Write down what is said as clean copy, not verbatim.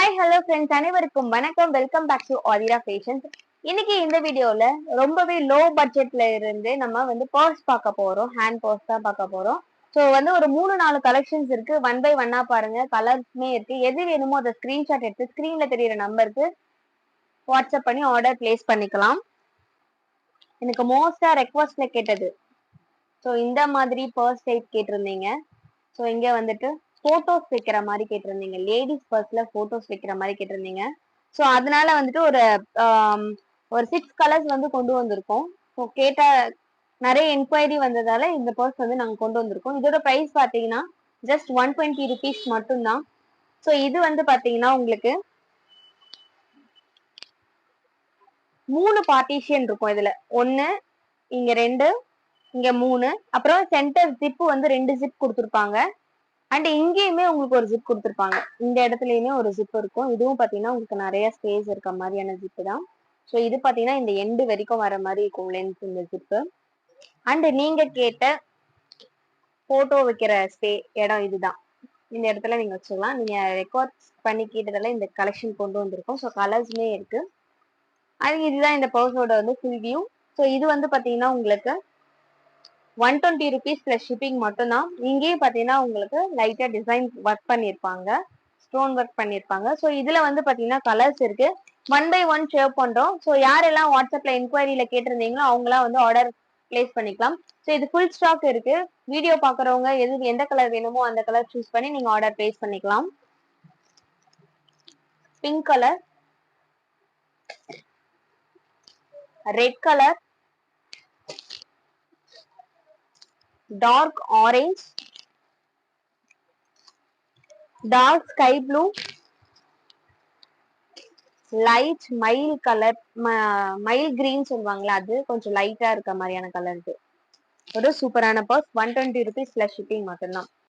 Hi hello friends, அனைவருக்கும் வணக்கம். Welcome back to Aathira fashions. இன்னைக்கு இந்த வீடியோல ரொம்பவே லோ பட்ஜெட்ல இருந்து நம்ம பர்ஸ் பார்க்க போறோம். ஹேண்ட் பர்ஸ் தான் பார்க்க போறோம். ஸோ ஒரு 3-4 கலெக்ஷன்ஸ் இருக்கு. ஒன் பை ஒன்னா பாருங்க. கலர்ஸ்மே இருக்கு. எது வேணுமோ அதை ஸ்கிரீன்ஷாட் எடுத்து ஸ்கிரீன்ல தெரியுற நம்பருக்கு வாட்ஸ்அப் பண்ணி ஆர்டர் பிளேஸ் பண்ணிக்கலாம். எனக்கு மோஸ்டா ரெக்வஸ்ட்ல கேட்டது, ஸோ இந்த மாதிரி பர்ஸ் டைப் கேட்டிருந்தீங்க. ஸோ இங்க போட்டோஸ் வைக்கிற மாதிரி கேட்டிருந்தீங்க. லேடிஸ் பர்ஸ்ல போட்டோஸ் வைக்கிற மாதிரி கேட்டிருந்தீங்க. ஸோ அதனால ஒரு 6 கலர்ஸ் கொண்டு வந்திருக்கோம். ஸோ கேட்ட நிறைய என்கொயரி வந்ததால இந்த பர்ஸ் நாங்க கொண்டு வந்திருக்கோம். இதோட பிரைஸ் பாத்தீங்கன்னா ஜஸ்ட் 120 ருபீஸ் மட்டும்தான். ஸோ இது பாத்தீங்கன்னா உங்களுக்கு 3 பார்ட்டிஷன் இருக்கும். இதுல 1, இங்க 2, இங்க 3, அப்புறம் சென்டர் ஜிப் 2 ஜிப் கொடுத்துருப்பாங்க. அண்ட் இங்கேயுமே உங்களுக்கு ஒரு ஜிப் கொடுத்துருப்பாங்க. இந்த இடத்துலயுமே ஒரு ஜிப் இருக்கும். இதுவும் பாத்தீங்கன்னா உங்களுக்கு நிறைய ஸ்பேஸ் இருக்க மாதிரியான ஜிப் தான். ஸோ இது பாத்தீங்கன்னா இந்த எண்டு வரைக்கும் வர மாதிரி இருக்கும் லென்த் இந்த ஜிப்பு. அண்ட் நீங்க கேட்ட போட்டோ வைக்கிற இடம் இதுதான். இந்த இடத்துல நீங்க வச்சுக்கலாம். நீங்க ரெக்கார்ட் பண்ணி கேட்டதெல்லாம் இந்த கலெக்ஷன் கொண்டு வந்திருக்கோம். ஸோ கலர்ஸ்மே இருக்கு. அது இதுதான் இந்த பர்ஸோட ஃபுல் வியூ. ஸோ இது பாத்தீங்கன்னா உங்களுக்கு 120 ருபீஸ் பிளஸ் ஷிப்பிங் மட்டும்தான். இங்கேயும் பாத்தீங்கன்னா உங்களுக்கு லைட்டா டிசைன் ஒர்க் பண்ணிருப்பாங்க, ஸ்டோன் ஒர்க் பண்ணிருப்பாங்க. ஸோ இதுல பாத்தீங்கன்னா கலர்ஸ் இருக்கு. ஒன் பை ஒன் ஷேர் பண்றோம். ஸோ யாரெல்லாம் வாட்ஸ்அப்ல என்கொயரியில கேட்டிருந்தீங்களோ அவங்களாம் ஆர்டர் பிளேஸ் பண்ணிக்கலாம். ஸோ இது ஃபுல் ஸ்டாக் இருக்கு. வீடியோ பாக்குறவங்க எந்த கலர் வேணுமோ அந்த கலர் சூஸ் பண்ணி நீங்க ஆர்டர் பிளேஸ் பண்ணிக்கலாம். Pink colour, red colour, dark orange, dark sky blue, light மயில் கலர், மயில் கிரீன் சொல்லுவாங்களா, அது கொஞ்சம் லைட்டா இருக்க மாதிரியான கலர். ஒரு சூப்பரான பர்ஸ். 120 ருபீஸ் பிளஸ் ஷிப்பிங் மட்டும்தான்.